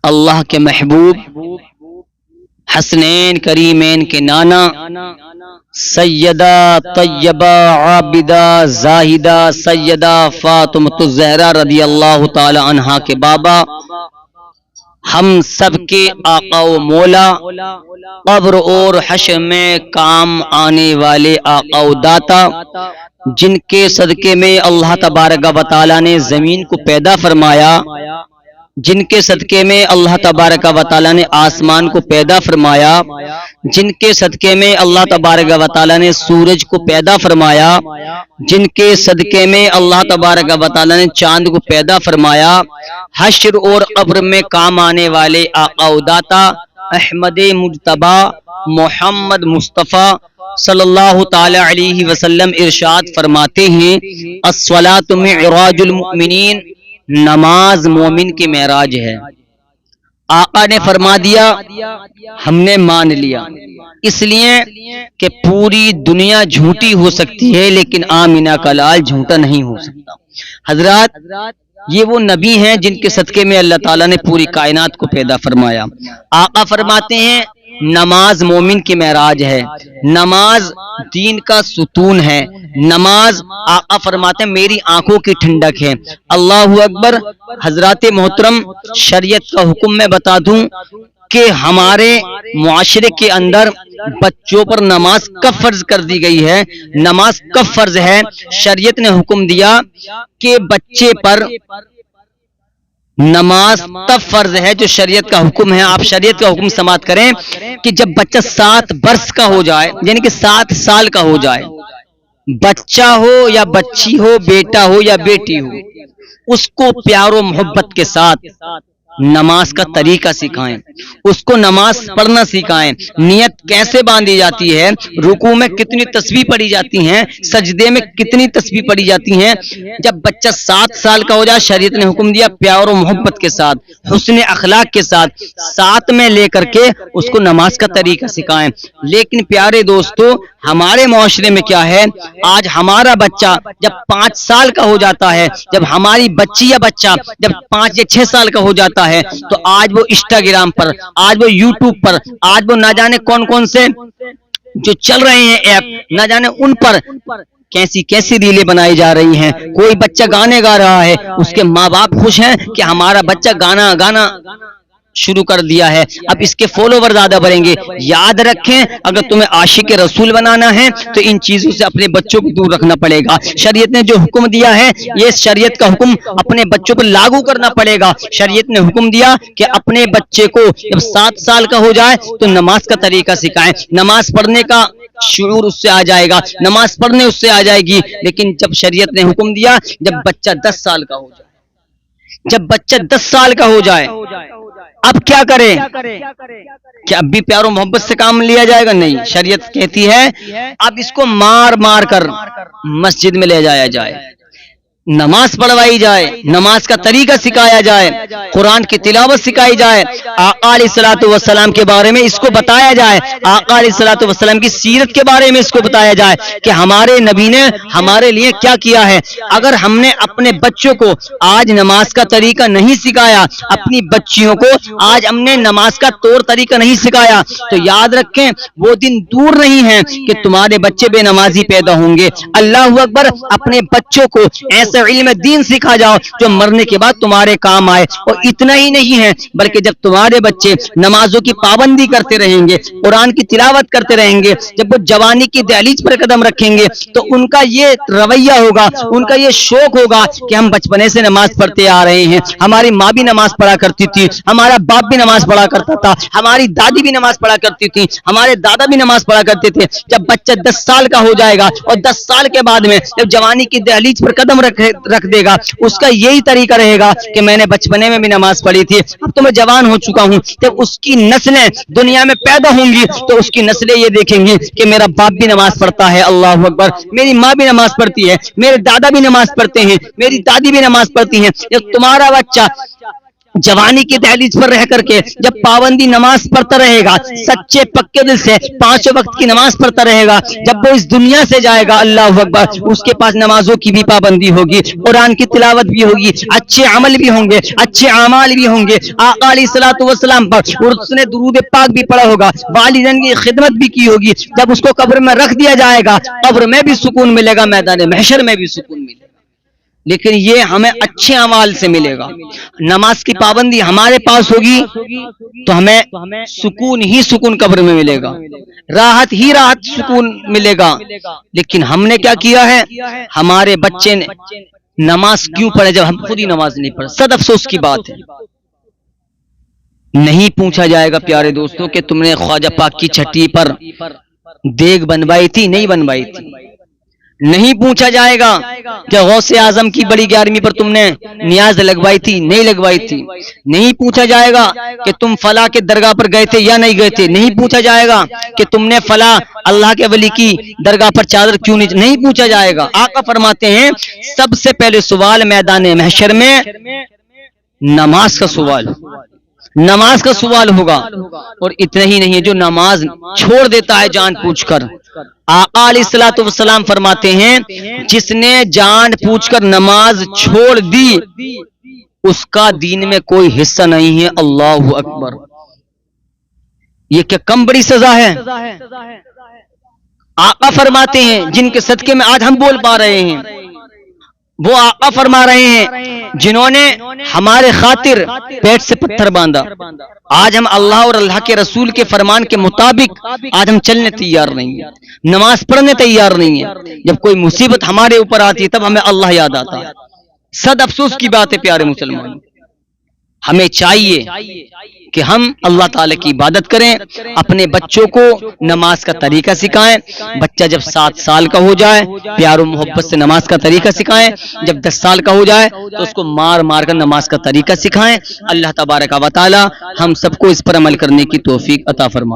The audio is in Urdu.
اللہ کے محبوب حسنین کریمین کے نانا سیدہ طیبہ عابدہ زاہدہ سیدہ فاطمۃ الزہرا رضی اللہ تعالی عنہا کے بابا، ہم سب کے آقا و مولا، قبر اور حشر میں کام آنے والے آقا و داتا، جن کے صدقے میں اللہ تبارک و تعالی نے زمین کو پیدا فرمایا، جن کے صدقے میں اللہ تبارک و تعالی نے آسمان کو پیدا فرمایا، جن کے صدقے میں اللہ تبارک و تعالی نے سورج کو پیدا فرمایا، جن کے صدقے میں اللہ تبارک و تعالی نے چاند کو پیدا فرمایا، حشر اور قبر میں کام آنے والے آقا و داتا احمد مجتبی محمد مصطفیٰ صلی اللہ تعالی علیہ وسلم ارشاد فرماتے ہیں، الصلاۃ معراج المؤمنین، نماز مومن کی معراج ہے۔ آقا نے فرما دیا، ہم نے مان لیا، اس لیے کہ پوری دنیا جھوٹی ہو سکتی ہے لیکن آمینہ کا لال جھوٹا نہیں ہو سکتا۔ حضرات، یہ وہ نبی ہیں جن کے صدقے میں اللہ تعالیٰ نے پوری کائنات کو پیدا فرمایا۔ آقا فرماتے ہیں نماز مومن کی معراج ہے، نماز دین کا ستون ہے، نماز آقا فرماتے ہیں میری آنکھوں کی ٹھنڈک ہے۔ اللہ اکبر۔ حضرات محترم، شریعت کا حکم میں بتا دوں کہ ہمارے معاشرے کے اندر بچوں پر نماز کب فرض کر دی گئی ہے، نماز کب فرض ہے۔ شریعت نے حکم دیا کہ بچے پر نماز تب فرض ہے جو شریعت کا حکم ہے۔ آپ شریعت کا حکم سماعت کریں کہ جب بچہ 7 برس کا ہو جائے، یعنی کہ 7 سال کا ہو جائے، بچہ ہو یا بچی ہو، بیٹا ہو یا بیٹی ہو، اس کو پیار و محبت کے ساتھ نماز کا طریقہ سکھائیں، اس کو نماز پڑھنا سکھائیں، نیت کیسے باندھی جاتی ہے، رکوع میں کتنی تسبیح پڑھی جاتی ہیں، سجدے میں کتنی تسبیح پڑھی جاتی ہیں۔ جب بچہ 7 سال کا ہو جائے، شریعت نے حکم دیا پیار و محبت کے ساتھ، حسن اخلاق کے ساتھ 7 میں لے کر کے اس کو نماز کا طریقہ سکھائیں۔ لیکن پیارے دوستو، ہمارے معاشرے میں کیا ہے، آج ہمارا بچہ جب 5 سال کا ہو جاتا ہے، جب ہماری بچی یا بچہ جب 5 یا 6 سال کا ہو جاتا ہے، تو آج وہ انسٹاگرام پر، آج وہ یوٹیوب پر، آج وہ نہ جانے کون کون سے جو چل رہے ہیں ایپ، نہ جانے ان پر کیسی کیسی ریلیں بنائی جا رہی ہیں۔ کوئی بچہ گانے گا رہا ہے، اس کے ماں باپ خوش ہیں کہ ہمارا بچہ گانا شروع کر دیا ہے، اب اس کے فالوور زیادہ بڑھیں گے۔ یاد رکھیں، اگر تمہیں عاشق رسول بنانا ہے تو ان چیزوں سے اپنے بچوں کو دور رکھنا پڑے گا۔ شریعت نے جو حکم دیا ہے، یہ شریعت کا حکم اپنے بچوں پر لاگو کرنا پڑے گا۔ شریعت نے حکم دیا کہ اپنے بچے کو جب 7 سال کا ہو جائے تو نماز کا طریقہ سکھائیں، نماز پڑھنے کا شعور اس سے آ جائے گا، نماز پڑھنے اس سے آ جائے گی۔ لیکن جب شریعت نے حکم دیا جب بچہ 10 سال کا ہو جائے، جب بچہ 10 سال کا ہو جائے، اب کیا کریں؟ کیا اب بھی پیار و محبت سے کام لیا جائے گا؟ نہیں، شریعت کہتی ہے اب اس کو مار مار کر مسجد میں لے جایا جائے، نماز پڑھوائی جائے، نماز کا طریقہ سکھایا جائے، قرآن کی تلاوت سکھائی جائے، آقا علیہ الصلوۃ والسلام کے بارے میں اس کو بتایا جائے، آقا علیہ الصلوۃ والسلام کی سیرت کے بارے میں اس کو بتایا جائے کہ ہمارے نبی نے ہمارے لیے کیا کیا ہے۔ اگر ہم نے اپنے بچوں کو آج نماز کا طریقہ نہیں سکھایا، اپنی بچیوں کو آج ہم نے نماز کا طور طریقہ نہیں سکھایا، تو یاد رکھیں وہ دن دور نہیں ہے کہ تمہارے بچے بے نمازی پیدا ہوں گے۔ اللہ اکبر۔ اپنے بچوں کو ایسا علم دین سکھا جاؤ جو مرنے کے بعد تمہارے کام آئے۔ اور اتنا ہی نہیں ہے بلکہ جب تمہارے بچے نمازوں کی پابندی کرتے رہیں گے، قرآن کی تلاوت کرتے رہیں گے، جب وہ جوانی کی دہلیز پر قدم رکھیں گے تو ان کا یہ رویہ ہوگا، ان کا یہ شوق ہوگا کہ ہم بچپنے سے نماز پڑھتے آ رہے ہیں، ہماری ماں بھی نماز پڑھا کرتی تھی، ہمارا باپ بھی نماز پڑھا کرتا تھا، ہماری دادی بھی نماز پڑھا کرتی تھی، ہمارے دادا بھی نماز پڑھا کرتے تھے۔ جب بچہ 10 سال کا ہو جائے گا اور 10 سال کے بعد میں جب جوانی کی دہلیز پر قدم رکھ دے گا، اس کا یہی طریقہ رہے گا کہ میں نے بچپنے میں بھی نماز پڑھی تھی، اب تو میں جوان ہو چکا ہوں۔ جب اس کی نسلیں دنیا میں پیدا ہوں گی تو اس کی نسلیں یہ دیکھیں گی کہ میرا باپ بھی نماز پڑھتا ہے، اللہ اکبر، میری ماں بھی نماز پڑھتی ہے، میرے دادا بھی نماز پڑھتے ہیں، میری دادی بھی نماز پڑھتی ہیں۔ جب تمہارا بچہ جوانی کی دہلیز پر رہ کر کے جب پابندی نماز پڑھتا رہے گا، سچے پکے دل سے 5 وقت کی نماز پڑھتا رہے گا، جب وہ اس دنیا سے جائے گا اللہ اکبر اس کے پاس نمازوں کی بھی پابندی ہوگی، قرآن کی تلاوت بھی ہوگی، اچھے عمل بھی ہوں گے، اچھے اعمال بھی ہوں گے، آقا علیہ الصلوۃ والسلام پر اور اس نے درود پاک بھی پڑھا ہوگا، والدین کی خدمت بھی کی ہوگی، جب اس کو قبر میں رکھ دیا جائے گا قبر میں بھی سکون ملے گا، میدان محشر میں بھی سکون ملے گا۔ لیکن یہ ہمیں اچھے اعمال سے ملے گا۔ نماز کی پابندی ہمارے پاس ہوگی تو ہمیں سکون ہی سکون قبر میں ملے گا، راحت ہی راحت سکون ملے گا۔ لیکن ہم نے کیا کیا ہے، ہمارے بچے نے نماز کیوں پڑھے جب ہم خود ہی نماز نہیں پڑھے؟ صد افسوس کی بات ہے۔ نہیں پوچھا جائے گا پیارے دوستوں کہ تم نے خواجہ پاک کی چھٹی پر دیگ بنوائی تھی نہیں بنوائی تھی، نہیں پوچھا جائے گا کہ غوث اعظم کی بڑی 11ویں پر تم نے نیاز لگوائی تھی نہیں لگوائی تھی، نہیں پوچھا جائے گا کہ تم فلاں کے درگاہ پر گئے تھے یا نہیں گئے تھے، نہیں پوچھا جائے گا کہ تم نے فلاں اللہ کے ولی کی درگاہ پر چادر کیوں نہیں پوچھا جائے گا۔ آقا فرماتے ہیں سب سے پہلے سوال میدان محشر میں نماز کا سوال، نماز کا سوال ہوگا۔ اور اتنا ہی نہیں ہے، جو نماز چھوڑ دیتا ہے جان پوچھ کر، آقا علیہ الصلوۃ والسلام فرماتے ہیں جس نے جان پوچھ کر نماز چھوڑ دی اس کا دین میں کوئی حصہ نہیں ہے۔ اللہ اکبر، یہ کیا کم بڑی سزا ہے؟ آقا فرماتے ہیں جن کے صدقے میں آج ہم بول پا رہے ہیں، وہ آقا فرما رہے ہیں جنہوں نے ہمارے خاطر پیٹ سے پتھر باندھا، آج ہم اللہ اور اللہ کے رسول کے فرمان کے مطابق آج ہم چلنے تیار نہیں ہیں، نماز پڑھنے تیار نہیں ہیں۔ جب کوئی مصیبت ہمارے اوپر آتی ہے تب ہمیں اللہ یاد آتا ہے۔ صد افسوس کی بات ہے پیارے مسلمان، ہمیں چاہیے کہ ہم اللہ تعالی کی عبادت کریں، اپنے بچوں کو نماز کا طریقہ سکھائیں۔ بچہ جب 7 سال کا ہو جائے پیار و محبت سے نماز کا طریقہ سکھائیں، جب 10 سال کا ہو جائے تو اس کو مار مار کر نماز کا طریقہ سکھائیں۔ اللہ تبارک و تعالی ہم سب کو اس پر عمل کرنے کی توفیق عطا فرمائے۔